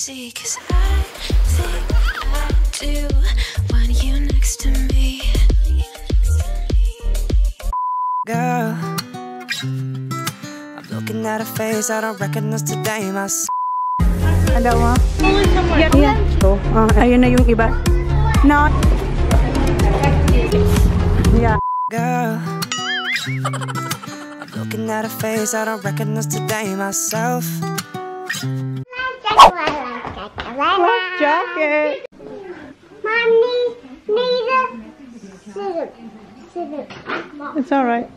see, 'cause I think I do when you next to me. Girl, I'm looking at a face I don't recognize today. Hello, ma. Yeah. So, ayun na yung iba. No. Yeah. Girl, I'm looking at a face I don't recognize today myself. What jacket? Mommy, need a sit. It's alright.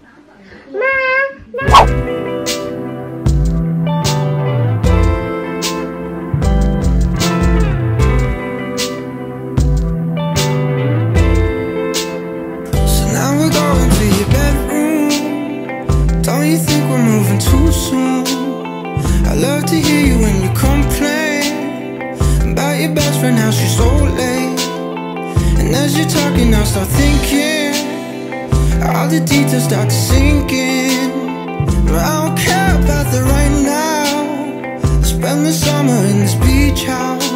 Mom, So now we're going to your bedroom. Don't you think we're moving too soon? I love to hear you when you complain about your best friend, how she's so late. And as you're talking, I'll start thinking, all the details start to sink in. But I don't care about the right now. Spend the summer in this beach house.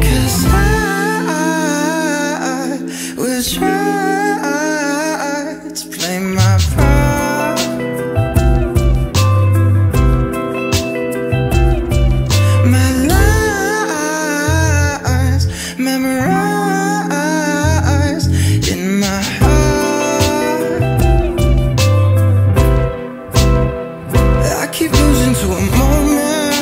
'Cause I will try to play my part. My lies memorized in my heart. I keep losing to a moment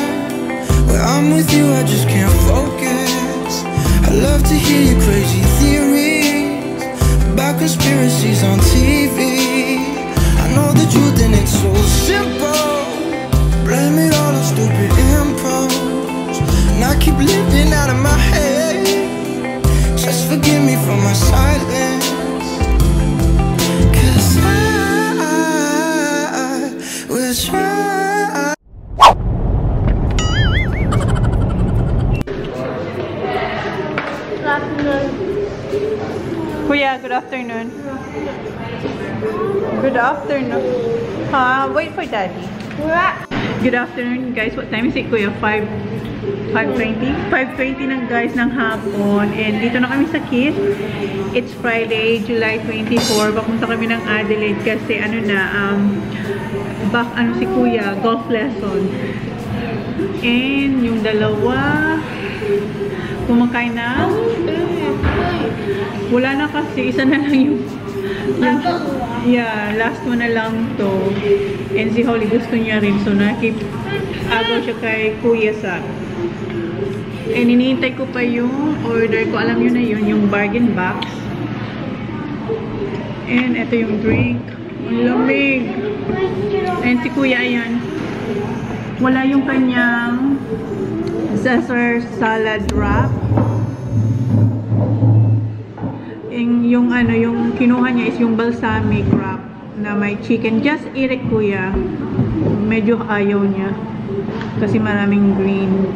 where I'm with you, I just can't focus. I love to hear your crazy theories about conspiracies on TV. I know the truth and it's so simple. Blame it all on stupid impulse, and I keep living out of my head. Just forgive me for my silence, 'cause I will try. Kuya, good afternoon. Good afternoon. Wait for daddy. Good afternoon, guys. What time is it, Kuya? 5:20? 5:20 ng guys ng hapon. And dito na kami sa Kids. It's Friday, July 24. Papunta kami ng Adelaide kasi si Kuya, golf lesson. And yung dalawa kumakain na. Wala na kasi, isa na lang yung yeah, last one na lang to. And si Holly gusto niya rin, so agaw siya kay Kuya sa. And iniintay ko pa yung order ko, alam nyo na yun, yung bargain box. And ito yung drink, ang lamig. And si Kuya, ayan, wala yung kanyang Caesar salad wrap. Yung kinuha niya is yung balsamic wrap na may chicken. Just eat it, Kuya. Medyo ayaw niya kasi maraming green.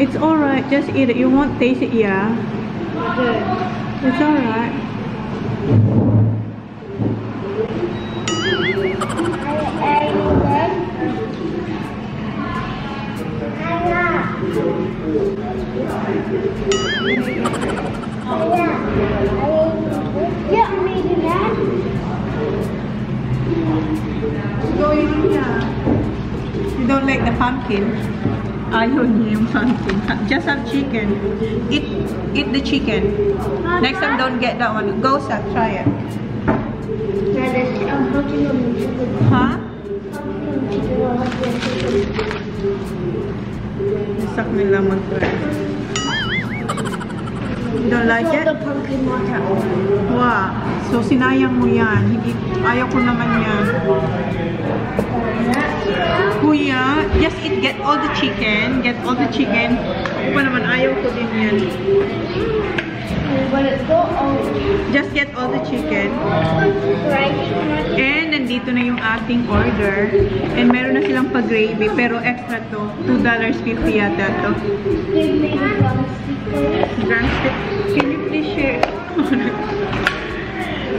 It's alright, just eat it. You won't taste it, yeah? It's alright. You don't like the pumpkin? Ayaw niya yung pumpkin. Just have chicken. Eat the chicken. Next time, don't get that one. Go, Seth, try it. Huh? Isak nila mag-try. You don't like it? The pumpkin water. Wow. So, sinayang mo yan. Ayaw ko naman yan. Kuya, just get all the chicken. Get all the chicken. Ako pa naman, ayaw ko din yan. Just get all the chicken. And nandito na yung ating order. And meron na silang pa-gravy. Pero extra to. $2.50 yata to. Drumstick. Can you please share?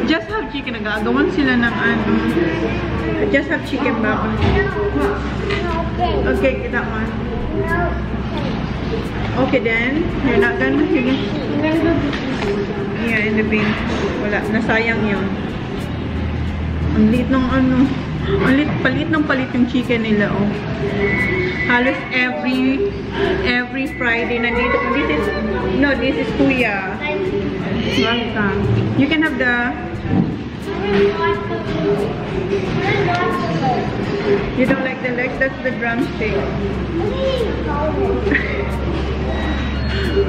Just have chicken. Nag-agawan sila ng Just have chicken ba? Okay, that one. Okay then. You're not gonna... Sige. Yeah, in the bin. Wala. Nasayang yun. Ang liit ng ano. Palit yung chicken nila, oh. Halos every Friday nandito. This is Kuya. Welcome. You can have the... You don't like the legs? That's the drumstick.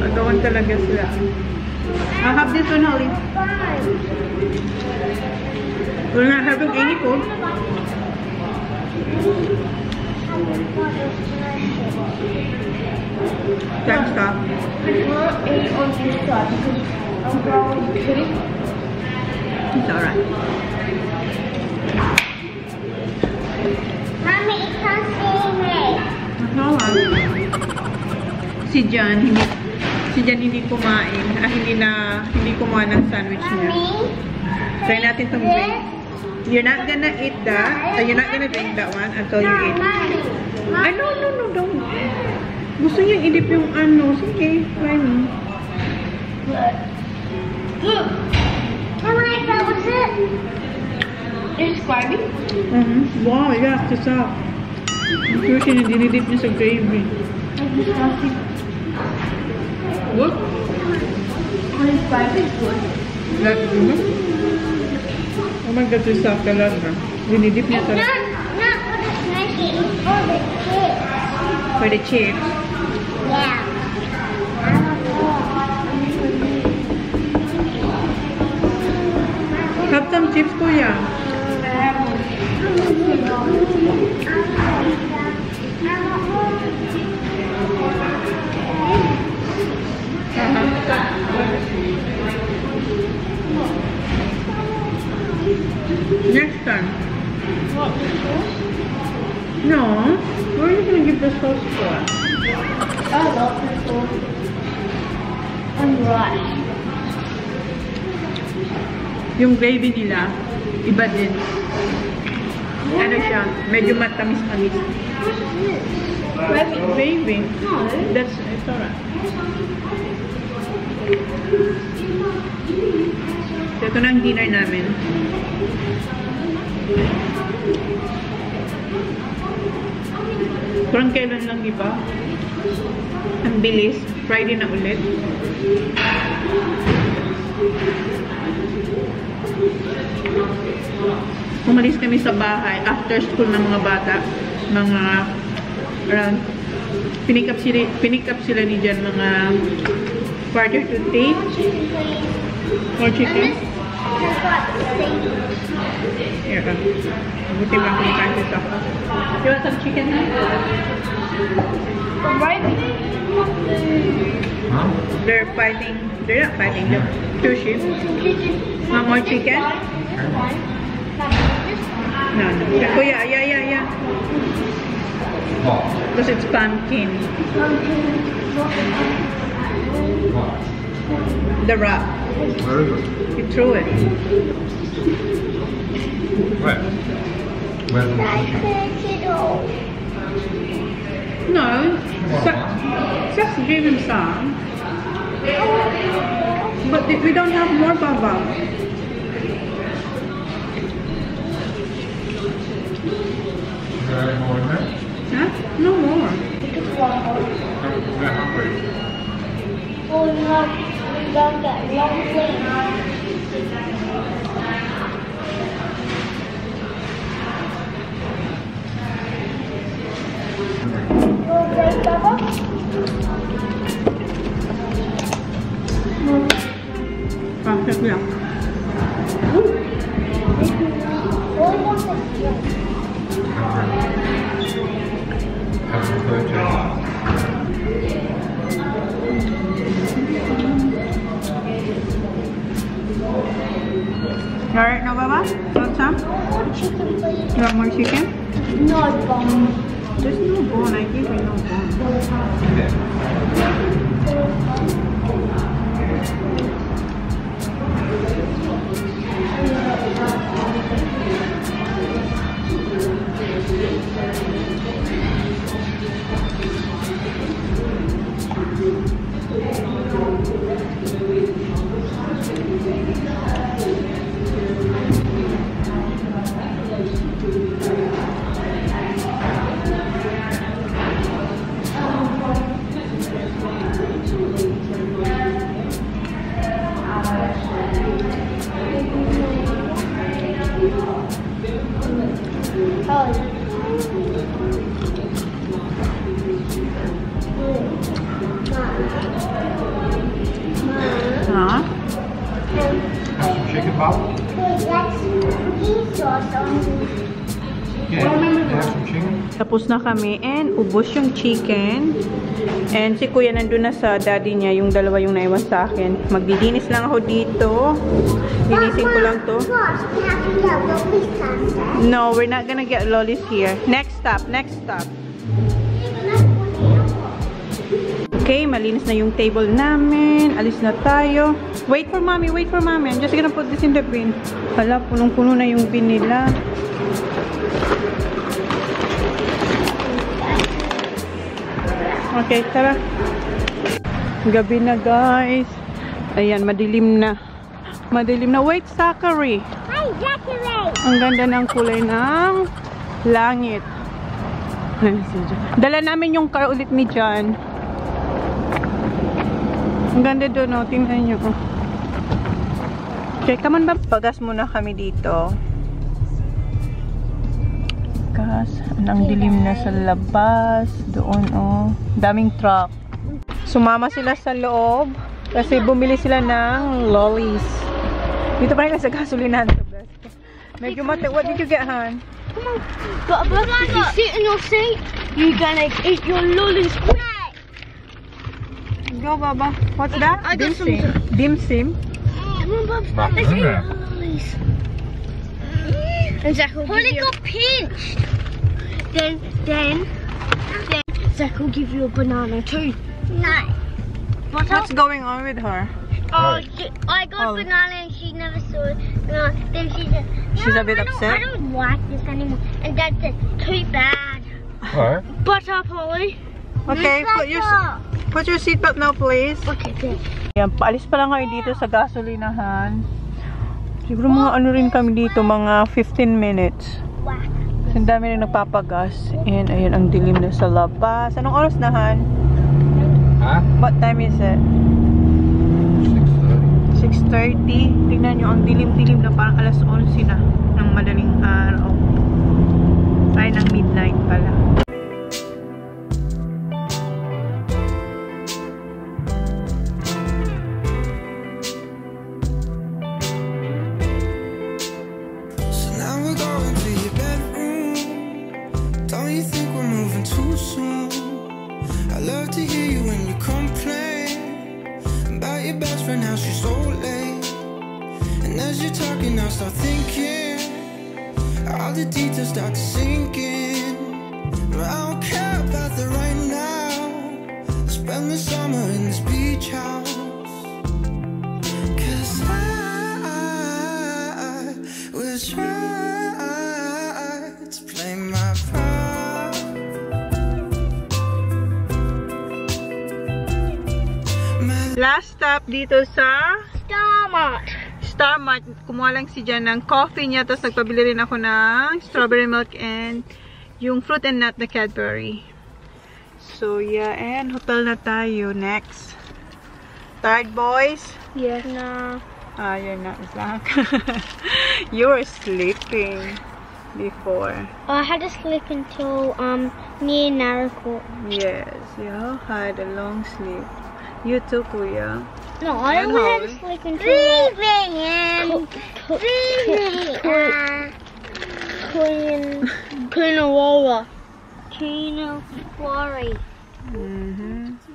Agawan talaga sila. I'll have this one, Holly. We're not having any food. Can't stop. It's alright. Mommy, it's not Sime. It's alright. Si Jan hindi kumain. Hindi kumain ng sandwich niya. Try natin itong drink. You're not gonna eat that. You're not gonna drink that one until you eat. Ay, no, don't. Gusto niya idip yung ano. Sige, try mo. That was it. It's squirmy? Wow, yeah, it's up. I'm sure dinidip niya sa gravy. Good? It's squirmy, good. That's good. Oh my God, it's up talaga. Dinidip niya talaga. Not for the slushy, it's for the chips. For the chips? Yeah. Have some chips, Kuya. Next time. No. Where are you going to give the sauce for? I love the sauce. And rice. Yung gravy nila, iba din. Ano siya? Medyo matamis-tamis. Gravy. That's, it's alright. So, ito na ang dinner namin. Kurang kailan lang, di ba? Ang bilis. Friday na ulit. Umalis kami sa bahay after school ng mga bata. Mga around pinick up sila ni Jan mga 4:30. More chicken? Here. Buti lang kung kain ito. You want some chicken? Right? Huh? They're fighting. They're not fighting. They're two sheep. Want more chicken? No. Kuya, yeah. Because it's pumpkin. The wrap. Where is it? You threw it. Where? Where's the No. Just give him some. But we don't have more, Baba. Is there any more in there? Huh? No more. We're hungry. Oh no, we don't get long plate. Perfect lang. Alright, no, Baba? Want some? Chicken, please. You want more chicken? No bone. There's no bone. I gave you no bone. Tapos na kami and ubos yung chicken. And si Kuya nandun na sa daddy niya, yung dalawa yung naiwan sa akin. Maglilinis lang ako dito. Linisin ko lang to. No, we're not gonna get lollies here. Next stop, next stop. Okay, malinis na yung table namin. Alis na tayo. Wait for mommy, wait for mommy. I'm just gonna put this in the bin. Hala, punong-puno na yung bin nila. Okay, tara. Gabi na, guys. Ayan, madilim na. Madilim na. Wait, Zachary. Hi, Zachary. Ang ganda ng kulay ng langit. Dala namin yung car ulit ni John. Ang ganda doon, oh. Tingnan nyo. Okay, come on ba? Pagas muna kami dito. Ang dilim na sa labas. Doon, oh. Daming truck. Sumama sila sa loob. Kasi bumili sila ng lollies. Dito pa rin sa gasolinahan. Medyo mati. What did you get, Han? Come on. But if you sit in your seat, you're gonna eat your lollies. Go, Baba. What's that? I got Dim sim. Dim sim? Come on, Bob. Let's eat your lollies. And Zach will got pinched. Then Zach will give you a banana too. No. What's going on with her? Oh, I got a banana and she never saw it. Then she said, She's a bit upset? I don't like this anymore. And Dad said, too bad. Alright. Butter, Polly. Okay, put your seatbelt now, please. Okay, good. Yan, paalis pa lang kayo dito sa gasolinahan. Siguro mga ano rin kami dito, mga 15 minutes. Wow. Ang dami rin nagpapagas. And ayun, ang dilim na sa labas. Anong oras na, Han? Huh? What time is it? 6:30. 6:30. Tingnan nyo, ang dilim-dilim na parang alas 11 na ng madaling araw. Ay, ng midnight pala. So now we're going to your bedroom. Don't you think we're moving too soon? I love to hear you when you complain about your best friend, how she's so late. And as you're talking, I start thinking, all the details start to sink in. But I don't care about that right now. Spend the summer in this beach house. 'Cause I will try to play my part. Last stop dito sa SALAMAT. Kumuha lang si Jan ng coffee niya. Tapos nagpabili rin ako ng strawberry milk and yung fruit and nut na Cadbury. So yeah, and hotel na tayo next. Tired, boys? Yes. No. Ah, you're not, Zach. You were sleeping before. I had to sleep until near Narrowcourt. Yes, you had a long sleep. You too, Kuya. No, I only had to sleep until Coonawarra.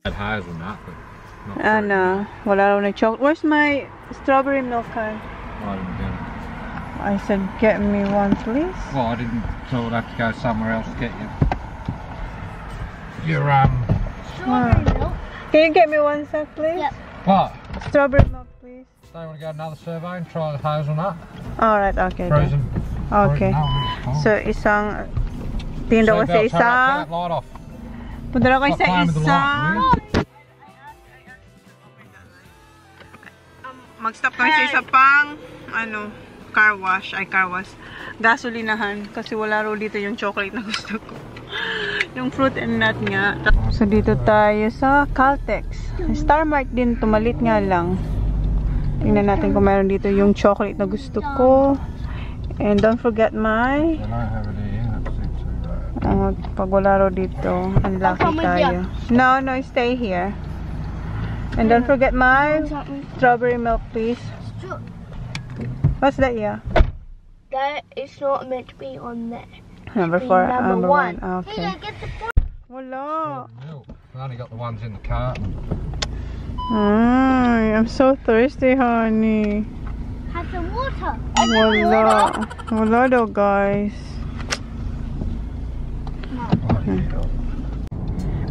Had hazelnut, but not Ano, wala raw na chocolate. Where's my strawberry milk card? I didn't get it. I said, get me one, please. Well, I didn't, so we'll have to go somewhere else to get you. Your Strawberry milk. Can you get me one, Zach, please? Yep. what? Strawberry milk, please. So you want to go another survey and try the hazelnut? Alright, okay. Frozen. Okay. So, isang... Tingin daw ko sa isang... Turn that light off. Punta daw ko Stop sa playing with the light, isang... will you? Mag-stop kami sa isa pang... Ano... Car wash. Gasolinahan. Kasi wala raw dito yung chocolate na gusto ko. Yung fruit and nut nga. So, dito tayo sa Caltex. Star Mart din. Tumalit nga lang. Tingnan natin kung mayroon dito yung chocolate na gusto ko. And don't forget my... They don't have it here. That's too bad. Pag wala raw dito, unlucky tayo. No, stay here. And don't forget my strawberry milk, please. What's that, yeah? That is not meant to be on there. Number 4. Number one. Okay. Here, get the Wala. Milk. I only got the ones in the carton. Ay, I'm so thirsty, honey. have some water. Wala. Wala daw, guys.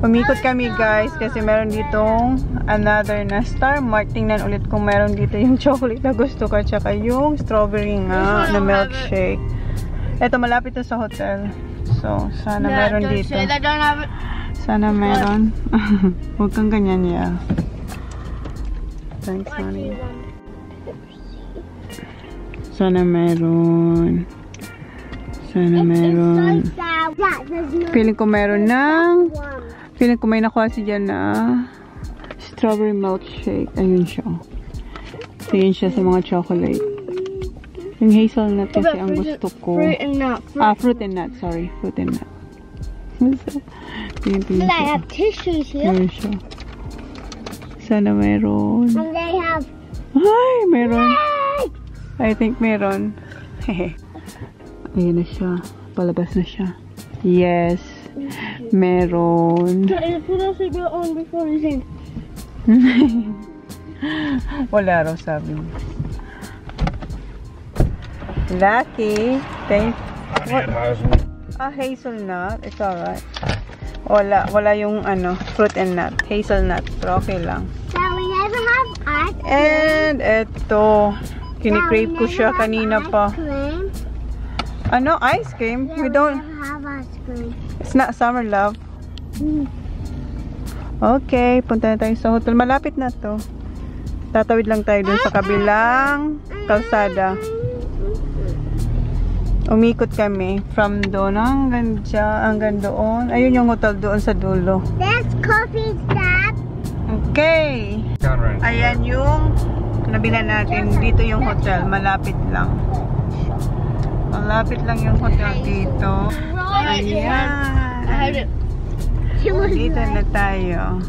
Umikot kami, guys, kasi meron ditong another na Star Mart. Tingnan ulit kung meron dito yung chocolate na gusto ko, tsaka yung strawberry nga na milkshake. Ito, malapit to sa hotel. So, sana meron dito. Sana meron. Huwag kang ganyan, yeah. Thanks, honey. Sana meron. Sana meron. Feeling ko meron ng... Feeling ko may nakuha si Jan na strawberry milkshake. Ayun siya. Tingin siya sa mga chocolate. Yung hazelnut kasi ang gusto ko. Fruit and nut. Fruit and nut. Sorry. Fruit and nut. Tingin And I have tissues here. Ayun siya. Sana meron. And they have... Ay, meron. Yay! I think meron. Ayun na siya. Palabas na siya. Yes. Meron. Put us a bit on before we sing. Wala raw sabi. Lucky. Thanks. What? Hazelnut. It's alright. Wala yung fruit and nut. Hazelnut. Pero okay lang. Now we never have ice cream. And eto. Kinikrave ko siya kanina pa. Ice cream? We don't have ice cream. It's not summer, love. Okay, punta na tayo sa hotel. Malapit na to. Tatawid lang tayo dun sa kabilang kalsada. Umikot kami from doon hanggang doon. Ayun yung hotel doon sa dulo. There's coffee shop. Okay. Ayan yung nabilan natin. Dito yung hotel. Malapit lang. Malapit lang yung hotel dito. Ayan. Dito na tayo.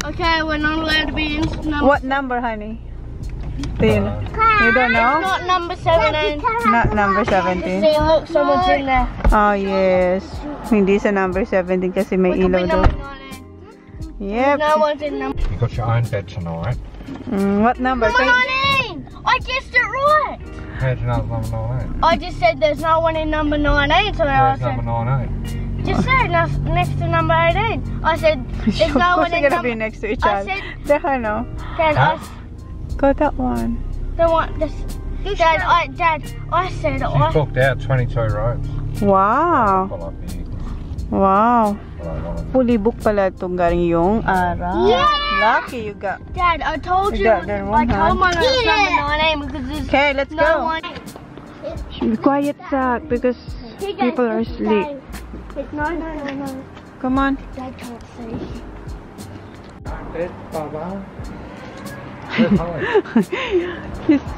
Okay, we're not allowed to be in number. What number, honey? You don't know? Not number 17. Not number 17. See, look, someone's in there. Oh, yes. Hindi sa number 17 kasi may ilaw daw. Yep. No one's in number. You got your own bed tonight. What number? 19! I guessed it right! How'd you know it's number 19? I just said there's no one in number 19, so I Where's said, number 19? just said next to number 18. I said, there's Of no course one they're in gonna be number... next to each I other. said, Deja, no? Dad, Huh? Go that one. the one, this, Dad, I said, She's booked out 22 rows. Wow. Well, like the Eagles. Wow. Well, I wanted- Fully booked pala itong galing yung araw. Yeah. Lucky you got. Dad, I told Is you, that the I one, told huh? my number 19 because there's Okay, let's no go. one. Be quiet, Zach, because people are asleep. No. Come on. Dad can't see. Bed, Baba.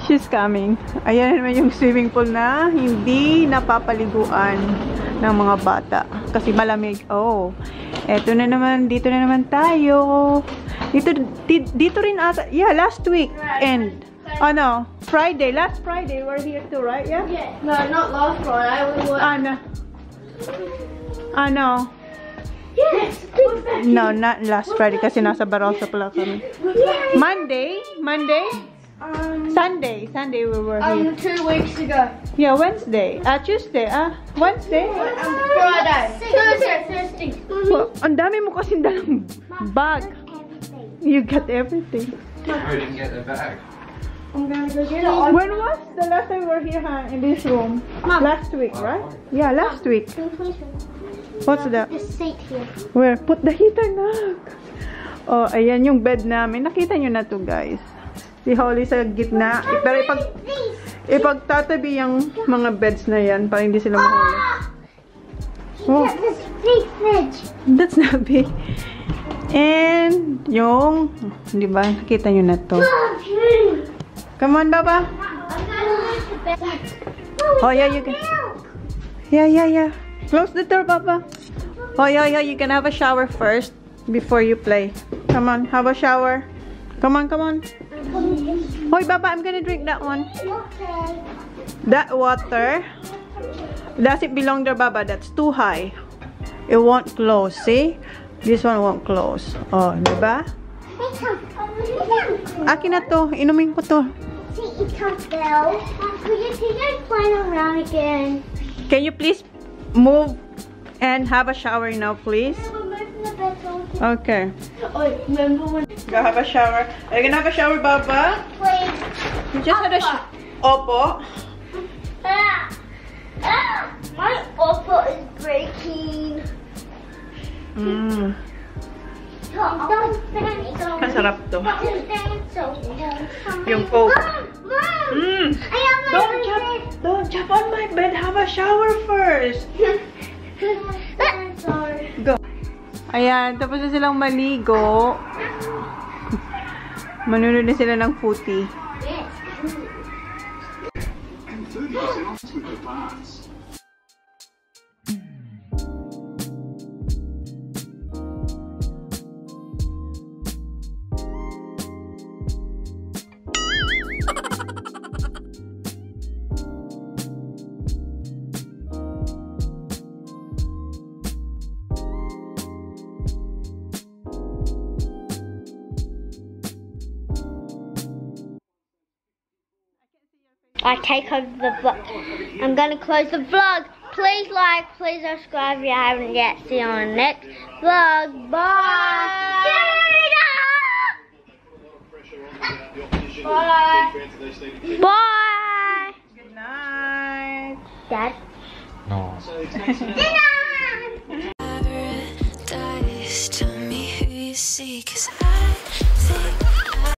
She's coming. Ayan naman yung swimming pool na hindi napapaliguan ng mga bata. Kasi malamig. Oh. Eto na naman. Dito na naman tayo. Dito rin ata. Yeah, last week. And, no. Friday. Last Friday. We're here too, right? Yeah? No, not last Friday. We were. No. Yes. No, not last Friday. Kasi nasa Barossa pala kami. Monday. Sunday we were here. 2 weeks ago. Yeah, Wednesday. Tuesday. Wednesday. Friday. Tuesday. Thursday. Well, ang dami mo kasing dalang bag. You got everything. Who didn't get the bag? I'm gonna go get it. When was the last time we were here in this room? Last week, right? Yeah, last week. What's that? The seat here. Where? Put the heater na. Oh, ayan yung bed namin. Nakita nyo na to, guys. Si Holly sa gitna. Pero ipagtatabi yung mga beds na yan para hindi sila mahuli. Oh, This big fridge. that's not big. And yung, di ba? Nakita nyo na to. Come on, Baba. Oh, yeah, you can. Yeah. Close the door, Papa. Oh, yeah. You can have a shower first before you play. Come on, have a shower. Come on. Hoy, Baba, I'm gonna drink that one. Okay. That water. Does it belong there, Baba? That's too high. It won't close. See? This one won't close. Oh, diba? Akin na to. Inumin ko to. See, it can't go. Kuya, can I climb around again? Can you please move and have a shower now, please? Okay. Oh, remember when... Go have a shower. Are you gonna have a shower, Baba? Wait. You just had a Opo. My oppo is breaking. Masarap to. Yung Mom! Coke. Mom! I have my Don't jump on my bed. Have a shower first. Sorry. Go. Ayan, tapos na silang maligo. Manunod na sila ng footy. I take over the vlog. I'm gonna close the vlog. Please like, please subscribe if you haven't yet. See you on the next vlog. Bye. Bye. Bye. Good night. Dad. No. Good night. Paradise, tell me who you see, 'cause I think